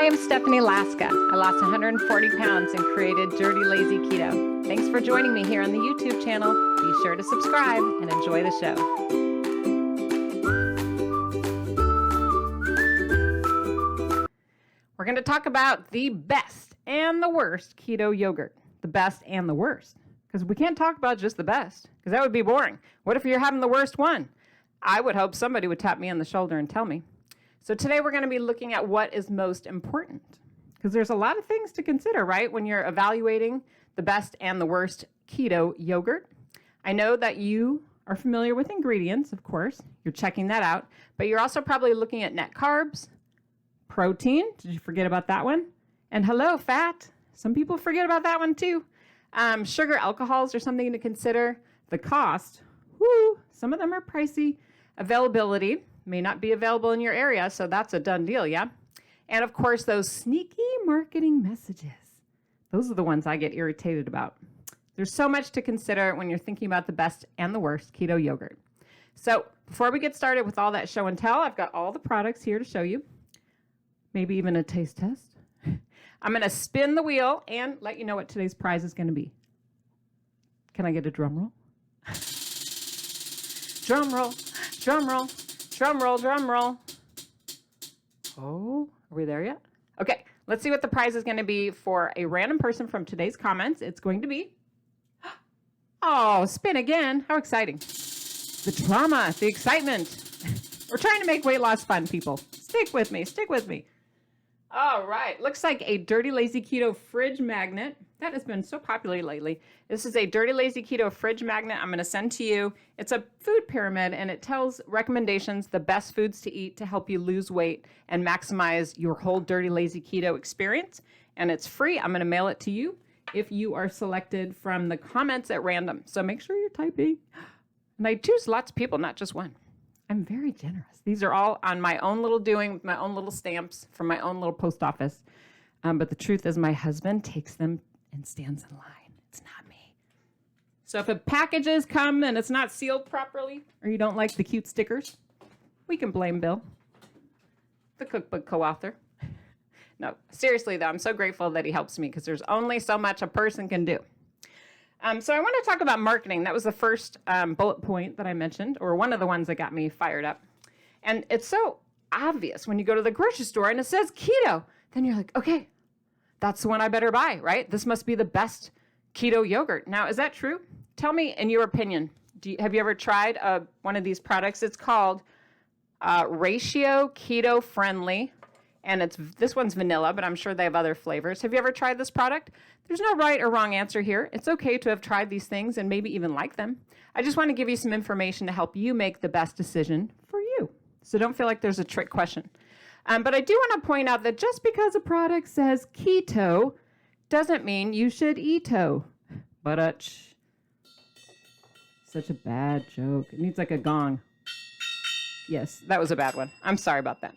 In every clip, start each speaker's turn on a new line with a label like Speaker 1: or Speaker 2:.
Speaker 1: Hi, I'm Stephanie Laska. I lost 140 pounds and created Dirty Lazy Keto. Thanks for joining me here on the YouTube channel. Be sure to subscribe and enjoy the show. We're going to talk about the best and the worst keto yogurt. The best and the worst. Because we can't talk about just the best, because that would be boring. What if you're having the worst one? I would hope somebody would tap me on the shoulder and tell me. So today we're going to be looking at what is most important, because there's a lot of things to consider, right, when you're evaluating the best and the worst keto yogurt. I know that you are familiar with ingredients, of course. You're checking that out, but you're also probably looking at net carbs, protein. Did you forget about that one? And hello, fat. Some people forget about that one too. Sugar, alcohols are something to consider. The cost, some of them are pricey. Availability may not be available in your area, so that's a done deal, yeah? And of course, those sneaky marketing messages. Those are the ones I get irritated about. There's so much to consider when you're thinking about the best and the worst keto yogurt. So before we get started with all that show and tell, I've got all the products here to show you. Maybe even a taste test. I'm going to spin the wheel and let you know what today's prize is going to be. Can I get a drum roll? Drum roll, drum roll, drum roll, drum roll. Oh, are we there yet? Okay, let's see what the prize is going to be for a random person from today's comments. It's going to be, oh, spin again. How exciting. The drama, the excitement. We're trying to make weight loss fun, people. Stick with me, stick with me. All right, looks like a Dirty Lazy Keto fridge magnet. That has been so popular lately. This is a Dirty Lazy Keto fridge magnet I'm going to send to you. It's a food pyramid, and it tells recommendations, the best foods to eat to help you lose weight and maximize your whole Dirty Lazy Keto experience. And it's free. I'm going to mail it to you if you are selected from the comments at random. So make sure you're typing. And I choose lots of people, not just one. I'm very generous. These are all on my own little doing, with my own little stamps from my own little post office. But the truth is my husband takes them and stands in line. It's not me. So if a packages come and it's not sealed properly, or you don't like the cute stickers, we can blame Bill, the cookbook co-author. No, seriously though, I'm so grateful that he helps me, because there's only so much a person can do. So I want to talk about marketing. That was the first bullet point that I mentioned, or one of the ones that got me fired up. And it's so obvious when you go to the grocery store and it says keto, then you're like, okay, that's the one I better buy, right? This must be the best keto yogurt. Now, is that true? Tell me in your opinion. Have you ever tried one of these products? It's called Ratio Keto Friendly. And this one's vanilla, but I'm sure they have other flavors. Have you ever tried this product? There's no right or wrong answer here. It's okay to have tried these things and maybe even like them. I just want to give you some information to help you make the best decision for you. So don't feel like there's a trick question. But I do want to point out that just because a product says keto doesn't mean you should eat-o. But such a bad joke. It needs like a gong. Yes, that was a bad one. I'm sorry about that.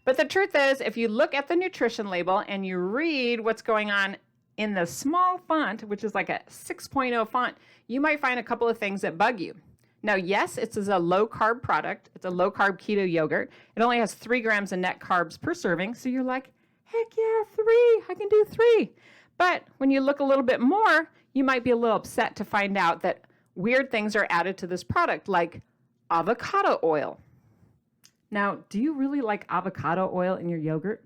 Speaker 1: But the truth is, if you look at the nutrition label and you read what's going on in the small font, which is like a 6.0 font, you might find a couple of things that bug you. Now, yes, it's a low-carb product. It's a low-carb keto yogurt. It only has 3 grams of net carbs per serving, so you're like, heck yeah, 3. I can do 3. But when you look a little bit more, you might be a little upset to find out that weird things are added to this product, like avocado oil. Now, do you really like avocado oil in your yogurt?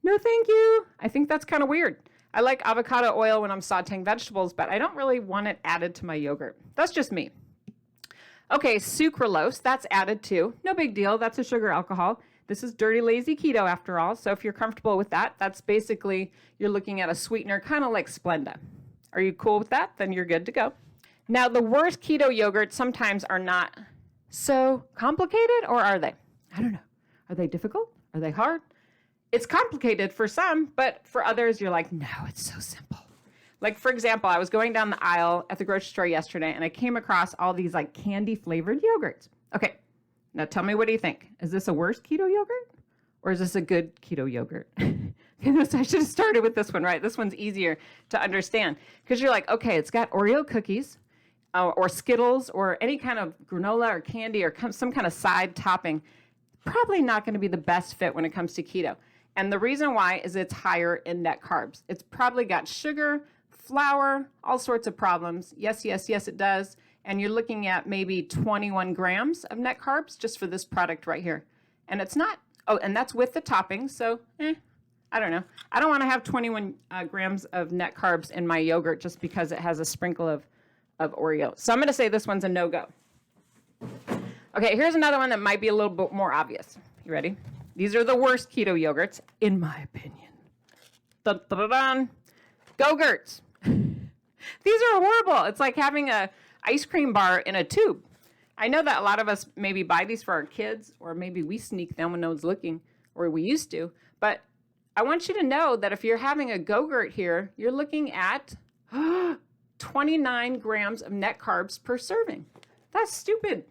Speaker 1: No, thank you. I think that's kind of weird. I like avocado oil when I'm sauteing vegetables, but I don't really want it added to my yogurt. That's just me. Okay, sucralose, that's added too. No big deal. That's a sugar alcohol. This is Dirty Lazy Keto after all. So if you're comfortable with that, that's basically, you're looking at a sweetener kind of like Splenda. Are you cool with that? Then you're good to go. Now, the worst keto yogurts sometimes are not so complicated, or are they? I don't know. Are they difficult? Are they hard? It's complicated for some, but for others, you're like, no, it's so simple. Like, for example, I was going down the aisle at the grocery store yesterday, and I came across all these like candy-flavored yogurts. Okay, now tell me, what do you think? Is this a worse keto yogurt, or is this a good keto yogurt? I should have started with this one, right? This one's easier to understand, because you're like, okay, it's got Oreo cookies, or Skittles, or any kind of granola or candy, or some kind of side topping. Probably not going to be the best fit when it comes to keto. And the reason why is it's higher in net carbs. It's probably got sugar, flour, all sorts of problems. Yes, yes, yes, it does. And you're looking at maybe 21 grams of net carbs just for this product right here. And it's not, oh, and that's with the toppings. So, I don't know. I don't want to have 21 grams of net carbs in my yogurt just because it has a sprinkle of Oreo. So I'm going to say this one's a no-go. Okay, here's another one that might be a little bit more obvious. You ready? These are the worst keto yogurts, in my opinion. Dun, dun, dun, dun. Go-gurts. These are horrible. It's like having a ice cream bar in a tube. I know that a lot of us maybe buy these for our kids, or maybe we sneak them when no one's looking, or we used to. But I want you to know that if you're having a Go-Gurt here, you're looking at 29 grams of net carbs per serving. That's stupid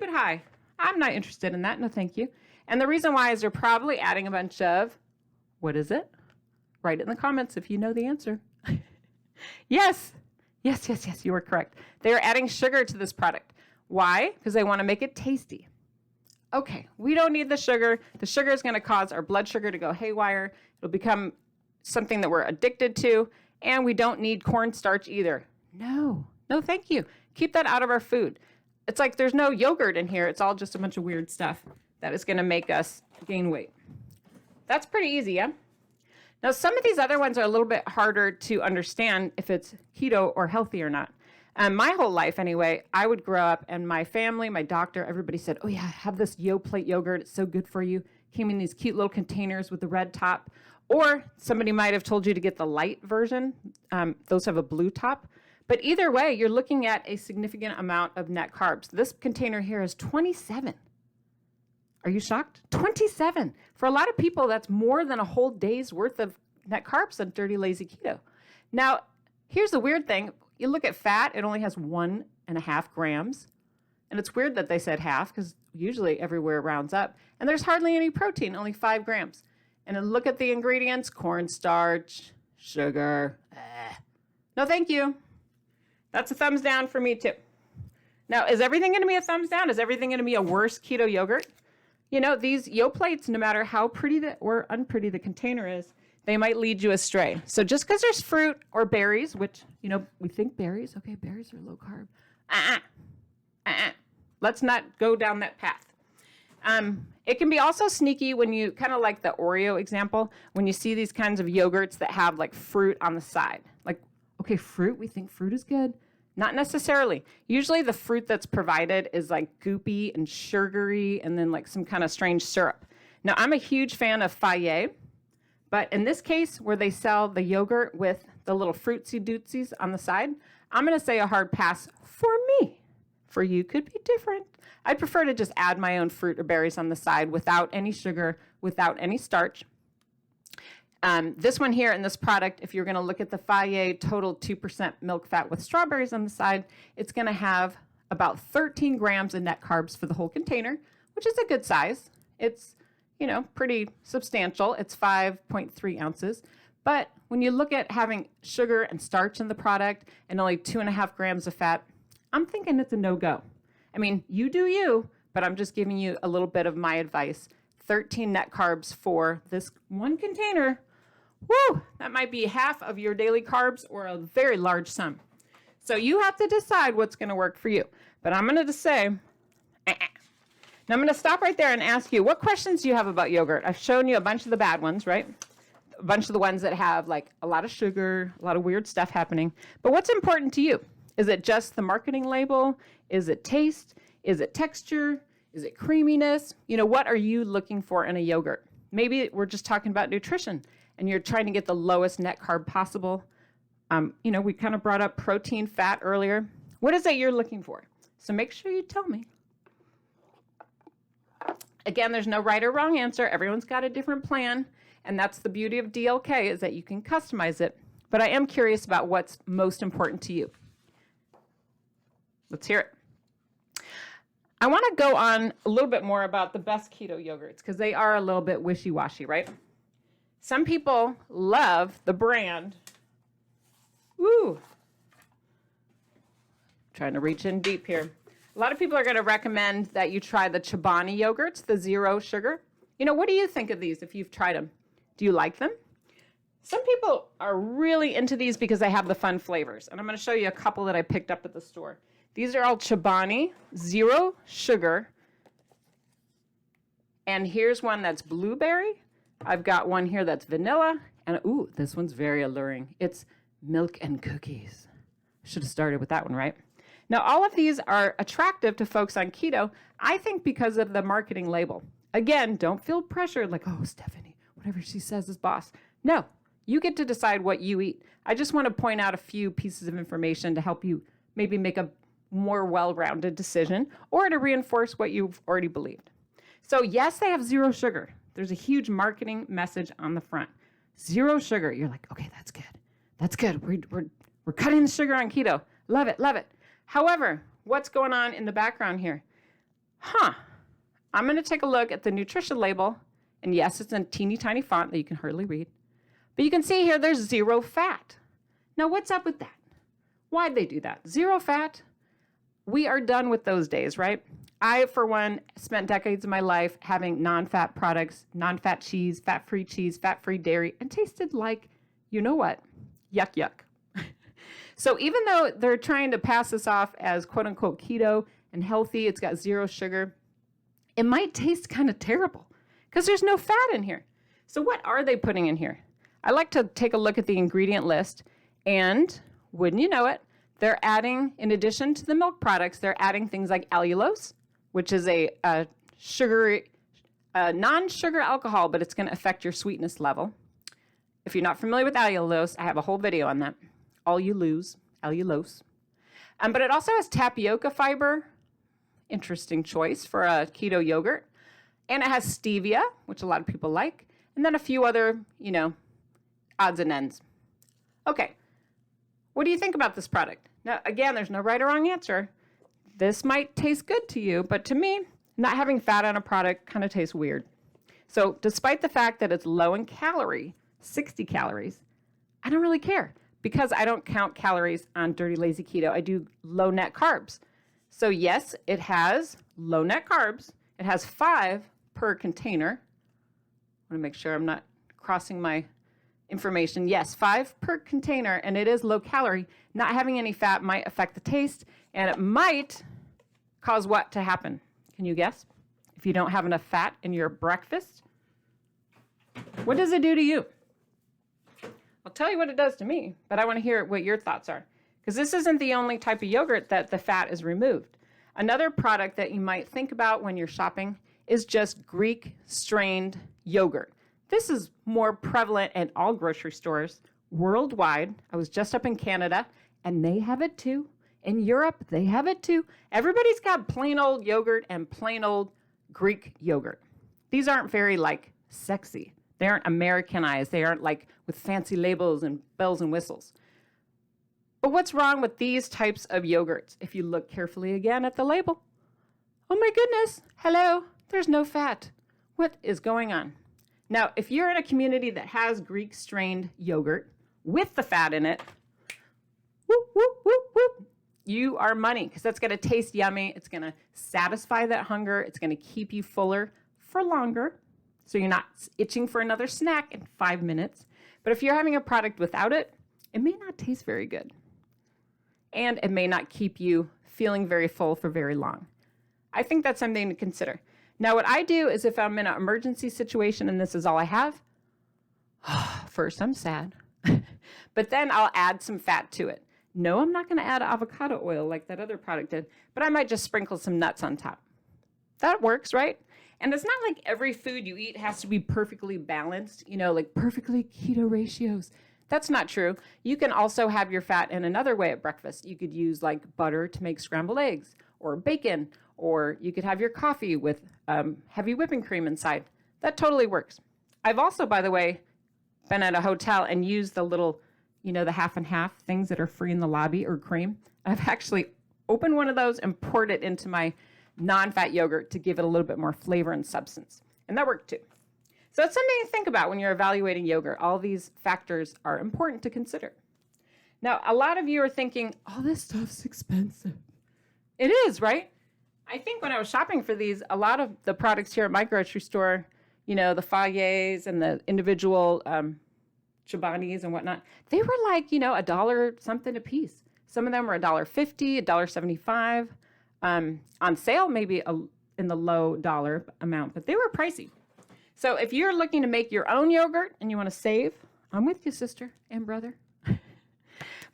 Speaker 1: high. I'm not interested in that. No, thank you. And the reason why is they're probably adding a bunch of, what is it? Write it in the comments if you know the answer. Yes, you were correct. They're adding sugar to this product. Why? Because they want to make it tasty. Okay, we don't need the sugar. The sugar is going to cause our blood sugar to go haywire. It'll become something that we're addicted to. And we don't need cornstarch either. No, thank you. Keep that out of our food. It's like there's no yogurt in here. It's all just a bunch of weird stuff that is going to make us gain weight. That's pretty easy, yeah? Now, some of these other ones are a little bit harder to understand if it's keto or healthy or not. My whole life, anyway, I would grow up and my family, my doctor, everybody said, oh yeah, have this Yoplait yogurt. It's so good for you. Came in these cute little containers with the red top. Or somebody might have told you to get the light version. Those have a blue top. But either way, you're looking at a significant amount of net carbs. This container here is 27. Are you shocked? 27. For a lot of people, that's more than a whole day's worth of net carbs on Dirty Lazy Keto. Now, here's the weird thing. You look at fat, it only has 1.5 grams. And it's weird that they said half because usually everywhere rounds up. And there's hardly any protein, only 5 grams. And then look at the ingredients, cornstarch, sugar. No, thank you. That's a thumbs down for me too. Now, is everything going to be a thumbs down? Is everything going to be a worse keto yogurt? You know, these Yoplaits, no matter how pretty or unpretty the container is, they might lead you astray. So just because there's fruit or berries, which, you know, we think berries, okay, berries are low carb. Let's not go down that path. It can be also sneaky when you, kind of like the Oreo example, when you see these kinds of yogurts that have like fruit on the side. Like, okay, fruit, we think fruit is good. Not necessarily. Usually the fruit that's provided is like goopy and sugary and then like some kind of strange syrup. Now, I'm a huge fan of Fage, but in this case where they sell the yogurt with the little fruitsy dootsies on the side, I'm going to say a hard pass for me. For you could be different. I'd prefer to just add my own fruit or berries on the side without any sugar, without any starch. This one here in this product, if you're going to look at the Fage total 2% milk fat with strawberries on the side, it's going to have about 13 grams of net carbs for the whole container, which is a good size. It's, you know, pretty substantial. It's 5.3 ounces. But when you look at having sugar and starch in the product and only 2.5 grams of fat, I'm thinking it's a no-go. I mean, you do you, but I'm just giving you a little bit of my advice. 13 net carbs for this one container. Woo! That might be half of your daily carbs or a very large sum. So you have to decide what's going to work for you. But I'm going to just say, Now I'm going to stop right there and ask you, what questions do you have about yogurt? I've shown you a bunch of the bad ones, right? A bunch of the ones that have like a lot of sugar, a lot of weird stuff happening. But what's important to you? Is it just the marketing label? Is it taste? Is it texture? Is it creaminess? You know, what are you looking for in a yogurt? Maybe we're just talking about nutrition and you're trying to get the lowest net carb possible. You know, we kind of brought up protein, fat earlier. What is it you're looking for? So make sure you tell me. Again, there's no right or wrong answer. Everyone's got a different plan. And that's the beauty of DLK is that you can customize it. But I am curious about what's most important to you. Let's hear it. I want to go on a little bit more about the best keto yogurts because they are a little bit wishy-washy, right? Some people love the brand. Woo! Trying to reach in deep here. A lot of people are going to recommend that you try the Chobani yogurts, the 0 sugar. You know, what do you think of these if you've tried them? Do you like them? Some people are really into these because they have the fun flavors. And I'm going to show you a couple that I picked up at the store. These are all Chobani, 0 sugar. And here's one that's blueberry. I've got one here that's vanilla. And ooh, this one's very alluring. It's milk and cookies. Should have started with that one, right? Now, all of these are attractive to folks on keto, I think because of the marketing label. Again, don't feel pressured like, oh, Stephanie, whatever she says is boss. No, you get to decide what you eat. I just want to point out a few pieces of information to help you maybe make a more well-rounded decision or to reinforce what you've already believed. So yes, they have 0 sugar. There's a huge marketing message on the front. 0 sugar. You're like, okay, that's good. That's good. We're cutting the sugar on keto. Love it, love it. However, what's going on in the background here? I'm going to take a look at the nutrition label. And yes, it's in teeny tiny font that you can hardly read. But you can see here there's 0 fat. Now, what's up with that? Why'd they do that? 0 fat? We are done with those days, right? I, for one, spent decades of my life having non-fat products, non-fat cheese, fat-free dairy, and tasted like, you know what? Yuck, yuck. So even though they're trying to pass this off as quote-unquote keto and healthy, it's got 0 sugar, it might taste kind of terrible because there's no fat in here. So what are they putting in here? I like to take a look at the ingredient list, and wouldn't you know it, they're adding, in addition to the milk products, they're adding things like allulose, which is a non-sugar alcohol, but it's going to affect your sweetness level. If you're not familiar with allulose, I have a whole video on that. Allulose. But it also has tapioca fiber. Interesting choice for a keto yogurt. And it has stevia, which a lot of people like. And then a few other, odds and ends. Okay. What do you think about this product? Now, again, there's no right or wrong answer. This might taste good to you, but to me, not having fat on a product kind of tastes weird. So despite the fact that it's low in calorie, 60 calories, I don't really care because I don't count calories on Dirty Lazy Keto. I do low net carbs. So yes, it has low net carbs. It has 5 per container. I want to make sure I'm not crossing my information. Yes, 5 per container, and it is low calorie. Not having any fat might affect the taste, and it might cause what to happen? Can you guess? If you don't have enough fat in your breakfast, what does it do to you? I'll tell you what it does to me, but I want to hear what your thoughts are, because this isn't the only type of yogurt that the fat is removed. Another product that you might think about when you're shopping is just Greek strained yogurt. This is more prevalent in all grocery stores worldwide. I was just up in Canada, and they have it too. In Europe, they have it too. Everybody's got plain old yogurt and plain old Greek yogurt. These aren't very sexy. They aren't Americanized. They aren't with fancy labels and bells and whistles. But what's wrong with these types of yogurts? If you look carefully again at the label, oh my goodness, hello, there's no fat. What is going on? Now, if you're in a community that has Greek strained yogurt with the fat in it, whoop, whoop, whoop, whoop, you are money because that's going to taste yummy. It's going to satisfy that hunger. It's going to keep you fuller for longer. So you're not itching for another snack in 5 minutes. But if you're having a product without it, it may not taste very good. And it may not keep you feeling very full for very long. I think that's something to consider. Now, what I do is if I'm in an emergency situation and this is all I have, first I'm sad, but then I'll add some fat to it. No, I'm not going to add avocado oil like that other product did, but I might just sprinkle some nuts on top. That works, right? And it's not like every food you eat has to be perfectly balanced, perfectly keto ratios. That's not true. You can also have your fat in another way at breakfast. You could use butter to make scrambled eggs or bacon, or you could have your coffee with heavy whipping cream inside. That totally works. I've also, by the way, been at a hotel and used the little, the half and half things that are free in the lobby or cream. I've actually opened one of those and poured it into my non-fat yogurt to give it a little bit more flavor and substance. And that worked too. So it's something to think about when you're evaluating yogurt. All these factors are important to consider. Now, a lot of you are thinking, oh, this stuff's expensive. It is, right? I think when I was shopping for these, a lot of the products here at my grocery store, the Fayets and the individual Chobanis and whatnot, they were like, a dollar something a piece. Some of them were $1.50, $1.75. On sale, maybe in the low dollar amount, but they were pricey. So if you're looking to make your own yogurt and you want to save, I'm with you, sister and brother.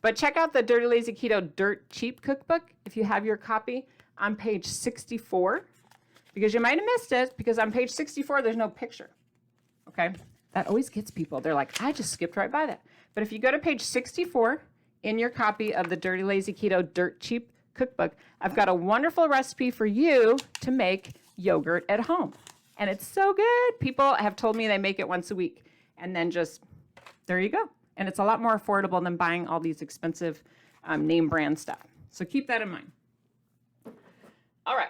Speaker 1: But check out the Dirty Lazy Keto Dirt Cheap Cookbook if you have your copy on page 64, because you might have missed it because on page 64, there's no picture. Okay. That always gets people. They're like, I just skipped right by that. But if you go to page 64 in your copy of the Dirty Lazy Keto Dirt Cheap Cookbook, I've got a wonderful recipe for you to make yogurt at home. And it's so good. People have told me they make it once a week. And then just, there you go. And it's a lot more affordable than buying all these expensive name brand stuff. So keep that in mind. All right.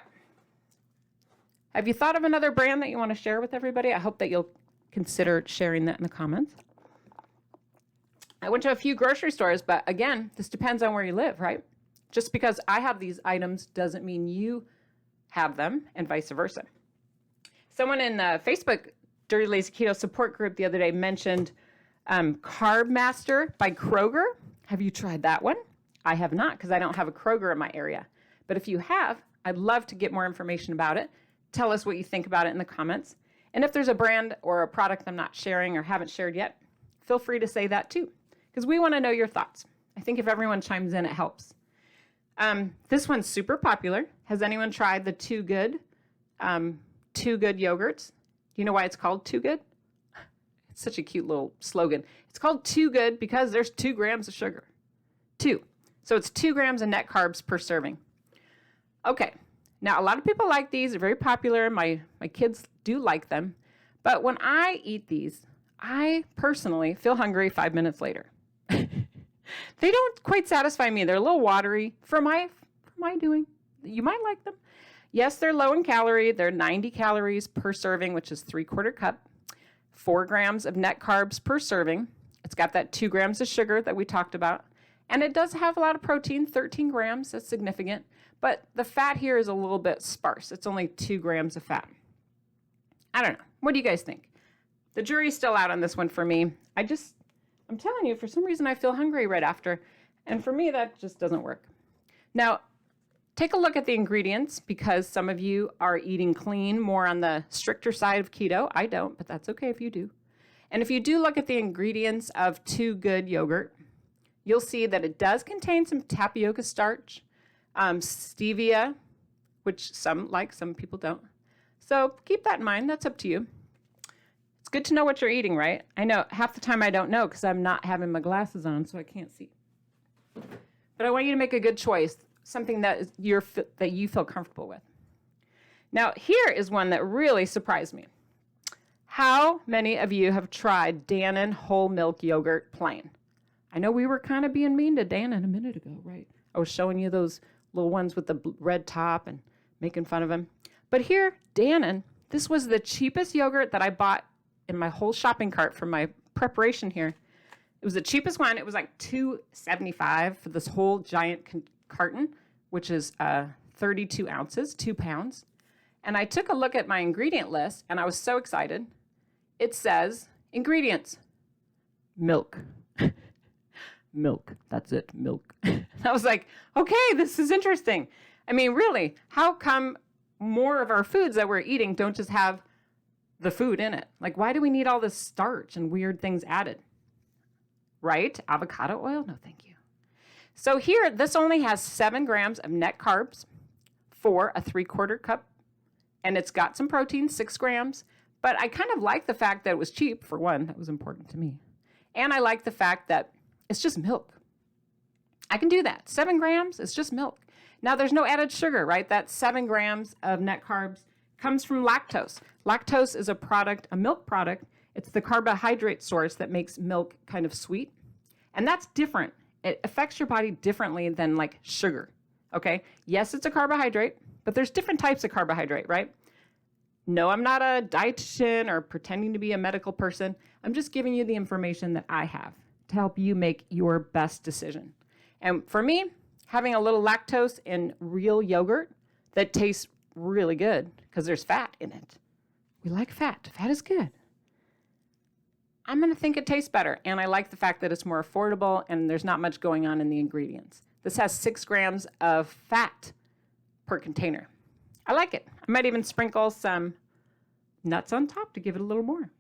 Speaker 1: Have you thought of another brand that you want to share with everybody? I hope that you'll consider sharing that in the comments. I went to a few grocery stores, but again, this depends on where you live, right? Just because I have these items doesn't mean you have them, and vice versa. Someone in the Facebook Dirty Lazy Keto support group the other day mentioned Carb Master by Kroger. Have you tried that one? I have not, because I don't have a Kroger in my area. But if you have, I'd love to get more information about it. Tell us what you think about it in the comments. And if there's a brand or a product I'm not sharing or haven't shared yet, feel free to say that too, because we want to know your thoughts. I think if everyone chimes in, it helps. This one's super popular. Has anyone tried the Too Good yogurts? Do you know why it's called Too Good? It's such a cute little slogan. It's called Too Good because there's 2 grams of sugar. 2. So it's 2 grams of net carbs per serving. Okay. Now, a lot of people like these. They're very popular. My kids do like them. But when I eat these, I personally feel hungry 5 minutes later. They don't quite satisfy me. They're a little watery for my doing. You might like them. Yes, they're low in calorie. They're 90 calories per serving, which is 3/4 cup. 4 grams of net carbs per serving. It's got that 2 grams of sugar that we talked about. And it does have a lot of protein, 13 grams. That's significant. But the fat here is a little bit sparse. It's only 2 grams of fat. I don't know. What do you guys think? The jury's still out on this one for me. I'm telling you, for some reason, I feel hungry right after. And for me, that just doesn't work. Now, take a look at the ingredients because some of you are eating clean, more on the stricter side of keto. I don't, but that's okay if you do. And if you do look at the ingredients of Too Good yogurt, you'll see that it does contain some tapioca starch, stevia, which some like, some people don't. So keep that in mind. That's up to you. It's good to know what you're eating, right? I know half the time I don't know because I'm not having my glasses on, so I can't see. But I want you to make a good choice, something that you feel comfortable with. Now, here is one that really surprised me. How many of you have tried Dannon whole milk yogurt plain? I know we were kind of being mean to Dannon a minute ago, right? I was showing you those little ones with the red top and making fun of them. But here, Dannon, this was the cheapest yogurt that I bought in my whole shopping cart for my preparation here. It was the cheapest one. It was like $2.75 for this whole giant carton, which is 32 ounces, 2 pounds. And I took a look at my ingredient list, and I was so excited. It says, ingredients, milk. Milk, that's it, milk. I was like, okay, this is interesting. I mean, really, how come more of our foods that we're eating don't just have the food in it? Like, why do we need all this starch and weird things added? Right? Avocado oil? No, thank you. So here, this only has 7 grams of net carbs for a 3/4 cup. And it's got some protein, 6 grams. But I kind of like the fact that it was cheap, for one. That was important to me. And I like the fact that it's just milk. I can do that. 7 grams, it's just milk. Now, there's no added sugar, right? That 7 grams of net carbs comes from lactose. Lactose is a milk product. It's the carbohydrate source that makes milk kind of sweet. And that's different. It affects your body differently than like sugar, okay? Yes, it's a carbohydrate, but there's different types of carbohydrate, right? No, I'm not a dietitian or pretending to be a medical person. I'm just giving you the information that I have to help you make your best decision. And for me, having a little lactose in real yogurt that tastes really good because there's fat in it. We like fat. Fat is good. I'm going to think it tastes better. And I like the fact that it's more affordable and there's not much going on in the ingredients. This has 6 grams of fat per container. I like it. I might even sprinkle some nuts on top to give it a little more.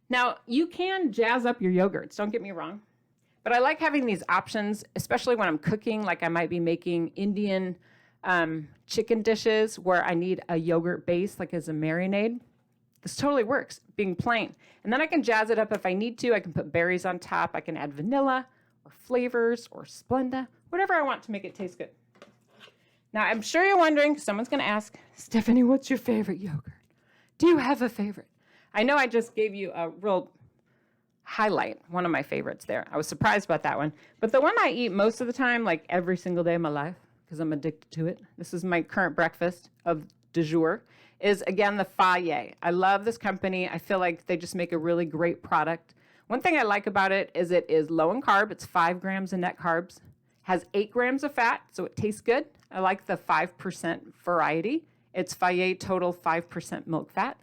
Speaker 1: Now, you can jazz up your yogurts, don't get me wrong. But I like having these options, especially when I'm cooking, like I might be making Indian chicken dishes where I need a yogurt base, like as a marinade. This totally works, being plain. And then I can jazz it up if I need to. I can put berries on top. I can add vanilla or flavors or Splenda, whatever I want to make it taste good. Now, I'm sure you're wondering, someone's going to ask, Stephanie, what's your favorite yogurt? Do you have a favorite? I know I just gave you a real highlight, one of my favorites there. I was surprised about that one. But the one I eat most of the time, like every single day of my life, because I'm addicted to it, this is my current breakfast of du jour, is again the Faye. I love this company. I feel like they just make a really great product. One thing I like about it is low in carb. It's 5 grams of net carbs. Has 8 grams of fat, so it tastes good. I like the 5% variety. It's Faye Total 5% milk fat.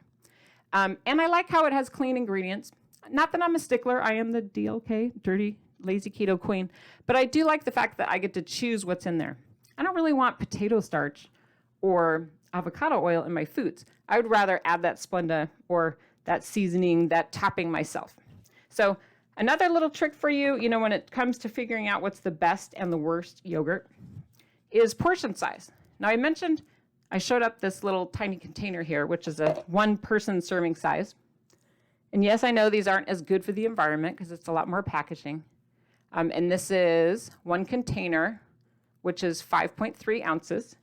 Speaker 1: And I like how it has clean ingredients. Not that I'm a stickler. I am the DLK, dirty, lazy keto queen. But I do like the fact that I get to choose what's in there. I don't really want potato starch or avocado oil in my foods. I would rather add that Splenda or that seasoning, that topping myself. So another little trick for you, when it comes to figuring out what's the best and the worst yogurt, is portion size. Now I showed up this little tiny container here, which is a 1-person serving size. And yes, I know these aren't as good for the environment because it's a lot more packaging. And this is 1 container, which is 5.3 ounces.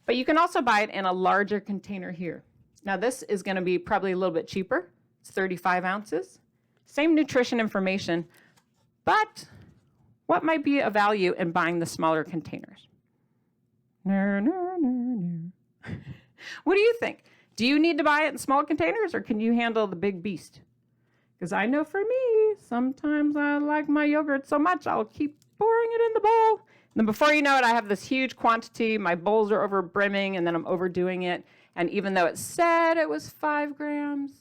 Speaker 1: But you can also buy it in a larger container here. Now this is going to be probably a little bit cheaper. It's 35 ounces. Same nutrition information, but what might be a value in buying the smaller containers? What do you think? Do you need to buy it in small containers or can you handle the big beast? Because I know for me, sometimes I like my yogurt so much, I'll keep pouring it in the bowl. And then before you know it, I have this huge quantity. My bowls are over brimming and then I'm overdoing it. And even though it said it was 5 grams,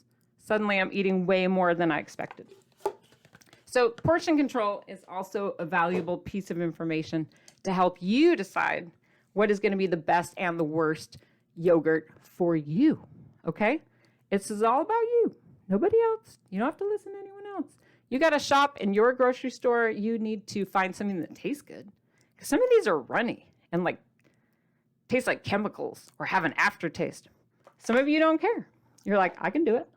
Speaker 1: suddenly I'm eating way more than I expected. So portion control is also a valuable piece of information to help you decide what is going to be the best and the worst yogurt for you, okay? This is all about you, nobody else. You don't have to listen to anyone else. You got to shop in your grocery store. You need to find something that tastes good. Because some of these are runny and taste like chemicals or have an aftertaste. Some of you don't care. You're like, I can do it.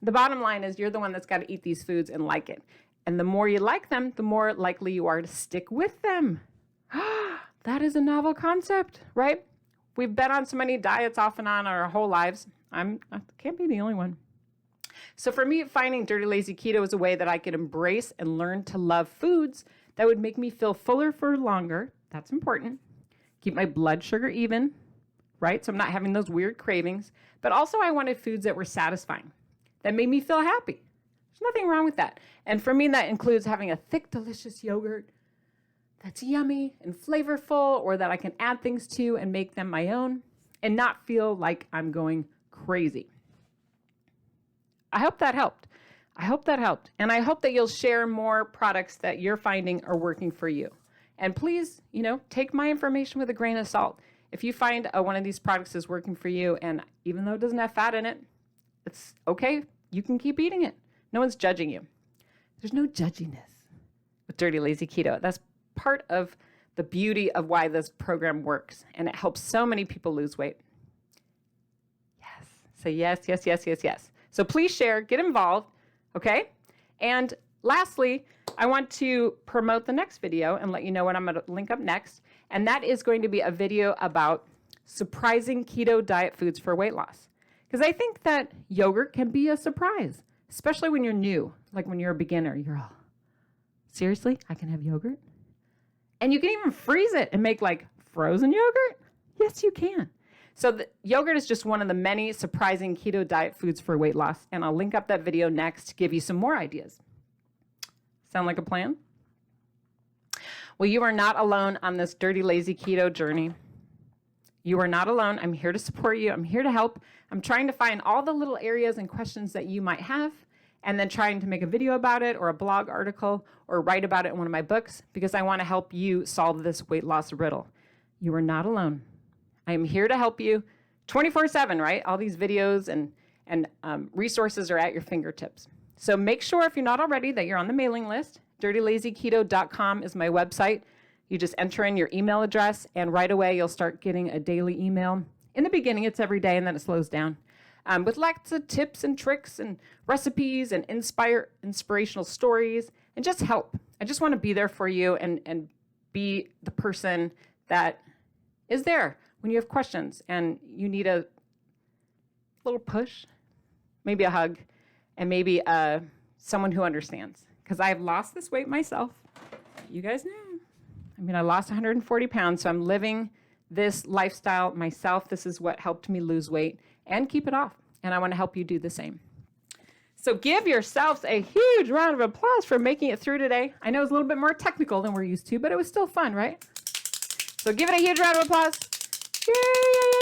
Speaker 1: The bottom line is you're the one that's got to eat these foods and like it. And the more you like them, the more likely you are to stick with them. That is a novel concept, right? We've been on so many diets off and on our whole lives. I can't be the only one. So for me, finding Dirty Lazy Keto is a way that I could embrace and learn to love foods that would make me feel fuller for longer. That's important. Keep my blood sugar even, right? So I'm not having those weird cravings. But also I wanted foods that were satisfying, that made me feel happy. There's nothing wrong with that. And for me, that includes having a thick, delicious yogurt that's yummy and flavorful, or that I can add things to and make them my own and not feel like I'm going crazy. I hope that helped. And I hope that you'll share more products that you're finding are working for you. And please, take my information with a grain of salt. If you find one of these products is working for you, and even though it doesn't have fat in it, it's okay. You can keep eating it. No one's judging you. There's no judginess with Dirty Lazy Keto. That's part of the beauty of why this program works, and it helps so many people lose weight. Yes. Say yes, yes, yes, yes, yes. So please share, get involved, okay? And lastly, I want to promote the next video and let you know what I'm going to link up next. And that is going to be a video about surprising keto diet foods for weight loss. Because I think that yogurt can be a surprise, especially when you're new, like when you're a beginner. You're all, seriously? I can have yogurt? And you can even freeze it and make frozen yogurt? Yes, you can. So the yogurt is just one of the many surprising keto diet foods for weight loss. And I'll link up that video next to give you some more ideas. Sound like a plan? Well, you are not alone on this Dirty Lazy Keto journey. You are not alone. I'm here to support you. I'm here to help. I'm trying to find all the little areas and questions that you might have, and then trying to make a video about it or a blog article or write about it in one of my books, because I want to help you solve this weight loss riddle. You are not alone. I am here to help you 24/7, right? All these videos and resources are at your fingertips. So make sure, if you're not already, that you're on the mailing list. DirtyLazyKeto.com is my website. You just enter in your email address, and right away you'll start getting a daily email. In the beginning, it's every day, and then it slows down. With lots of tips and tricks and recipes and inspirational stories and just help. I just want to be there for you and be the person that is there when you have questions and you need a little push, maybe a hug, and maybe someone who understands. Because I've lost this weight myself. You guys know. I mean, I lost 140 pounds, so I'm living this lifestyle myself. This is what helped me lose weight and keep it off. And I want to help you do the same. So give yourselves a huge round of applause for making it through today. I know it's a little bit more technical than we're used to, but it was still fun, right? So give it a huge round of applause. Yay!